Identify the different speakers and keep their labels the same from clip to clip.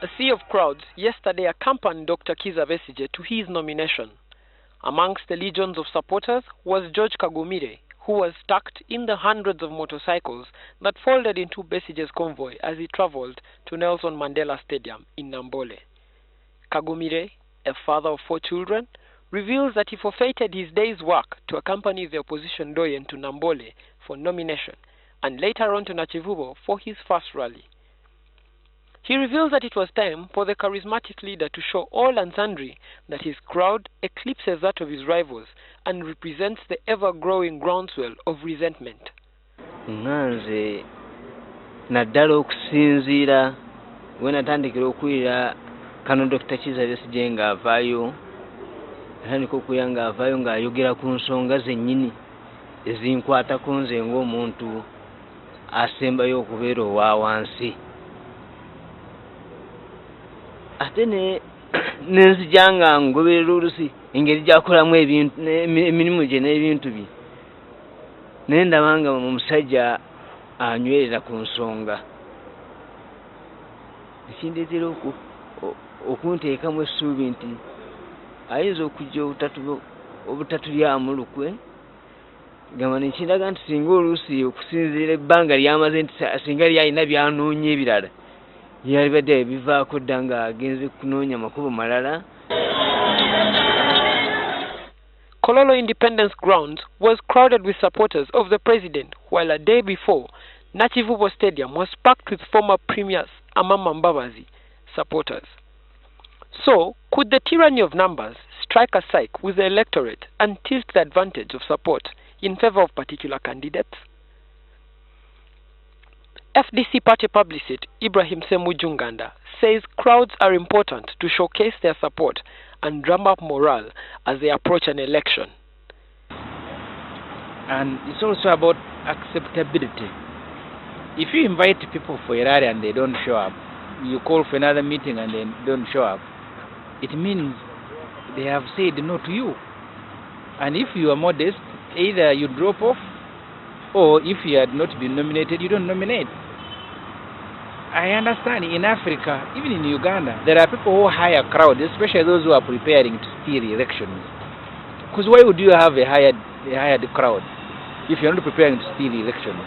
Speaker 1: A sea of crowds yesterday accompanied Dr. Kizza Besigye to his nomination. Amongst the legions of supporters was George Kagumire, who was stacked in the hundreds of motorcycles that folded into Besigye's convoy as he traveled to Nelson Mandela Stadium in Namboole. Kagumire, a father of 4 children, reveals that he forfeited his day's work to accompany the opposition doyen to Namboole for nomination and later on to Nakivubo for his first rally. He reveals that it was time for the charismatic leader to show all and sundry that his crowd eclipses that of his rivals and represents the ever-growing groundswell of resentment.
Speaker 2: Nganze naddala okusinziira we natandikira okuwulira kano Dr. Kizza Besigye ng'avaayo atandika okuwulira ng'avaayo ng'ayogera ku nsonga zennyini ezinkwatako nze ng'omuntu asembayo okubeera owa wansi. Ate nenzija nga ngoberera olusi engeri gy'akolamu emirimu gye n'ebintu bye naye ndaba nga omusajja anywerera ku nsonga ekindeetera okunteekamu essuubi nti ayinza okujja obutatulyamu lukwe gamba nekindaga nti singa oluusi okusinziira ebbanga lyamaze nti singa lyalina byanoonya ebirala yalibadde bivaako dda nga agenze kunoonya makubo malala.
Speaker 1: Kololo Independence Grounds was crowded with supporters of the president, while a day before, Nakivubo Stadium was packed with former premiers Amama Mbabazi supporters. So, could the tyranny of numbers strike a psyche with the electorate and tilt the advantage of support in favor of particular candidates? FDC party publicist Ibrahim Semujunganda says crowds are important to showcase their support and drum up morale as they approach an election.
Speaker 3: And it's also about acceptability. If you invite people for a rally and they don't show up, you call for another meeting and they don't show up, it means they have said no to you. And if you are modest, either you drop off, or if you had not been nominated, you don't nominate. I understand in Africa, even in Uganda, there are people who hire crowds, especially those who are preparing to steal elections. Because why would you have a hired crowd if you're not preparing to steal elections?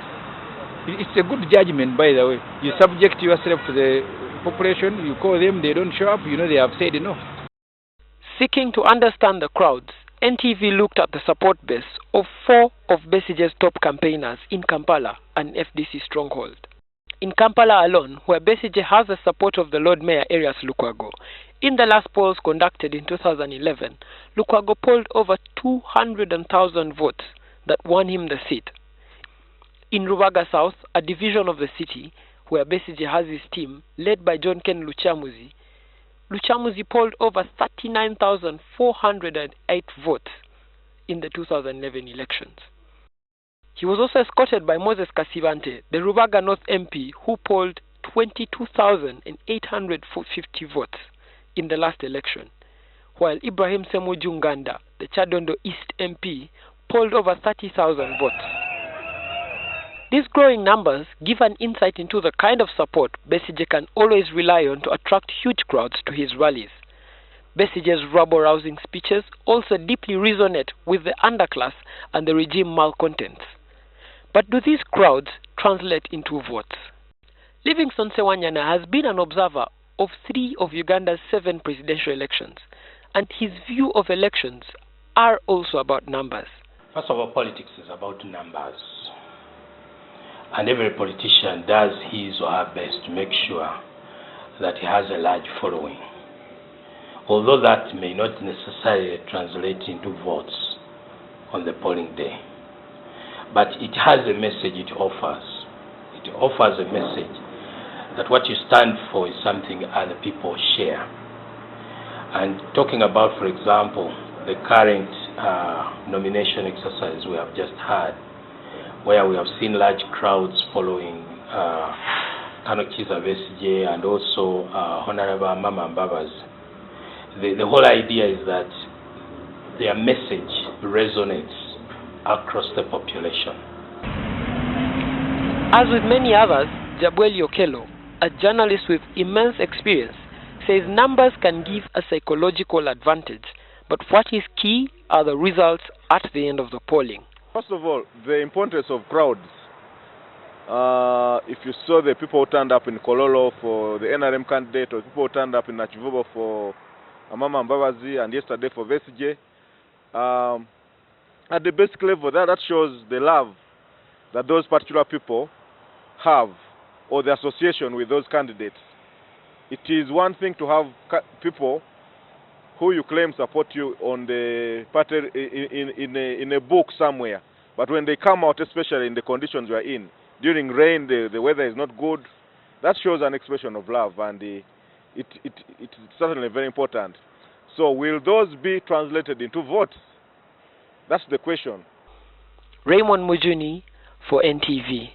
Speaker 3: It's a good judgment, by the way. You subject yourself to the population, you call them, they don't show up, you know they have said no.
Speaker 1: Seeking to understand the crowds, NTV looked at the support base of 4 of Besigye's top campaigners in Kampala, an FDC stronghold. In Kampala alone, where Besigye has the support of the Lord Mayor Erias Lukwago, in the last polls conducted in 2011, Lukwago polled over 200,000 votes that won him the seat. In Rubaga South, a division of the city, where Besigye has his team, led by John Ken Luchamuzi polled over 39,408 votes in the 2011 elections. He was also escorted by Moses Kasibante, the Rubaga North MP, who polled 22,850 votes in the last election, while Ibrahim Semujunganda, the Chadondo East MP, polled over 30,000 votes. These growing numbers give an insight into the kind of support Besigye can always rely on to attract huge crowds to his rallies. Besigye's rabble-rousing speeches also deeply resonate with the underclass and the regime malcontents. But do these crowds translate into votes? Livingstone Sewanyana has been an observer of 3 of Uganda's 7 presidential elections, and his view of elections are also about numbers.
Speaker 4: First of all, politics is about numbers. And every politician does his or her best to make sure that he has a large following. Although that may not necessarily translate into votes on the polling day. But it has a message it offers. It offers a message that what you stand for is something other people share. And talking about, for example, the current nomination exercise we have just had, where we have seen large crowds following Dr Kizza Besigye and also Honorable Mama Mbabazi. The whole idea is that their message resonates across the population.
Speaker 1: As with many others, Jabweli Okello, a journalist with immense experience, says numbers can give a psychological advantage, but what is key are the results at the end of the polling.
Speaker 5: First of all, the importance of crowds. If you saw the people who turned up in Kololo for the NRM candidate, or people who turned up in Nakivubo for Amama Mbabazi, and yesterday for Besigye, at the basic level, that shows the love that those particular people have, or the association with those candidates. It is one thing to have people who you claim support you on the party in a book somewhere, but when they come out, especially in the conditions we are in, during rain, the weather is not good, that shows an expression of love, and it's certainly very important. So will those be translated into votes? That's the question.
Speaker 1: Raymond Mujuni for NTV.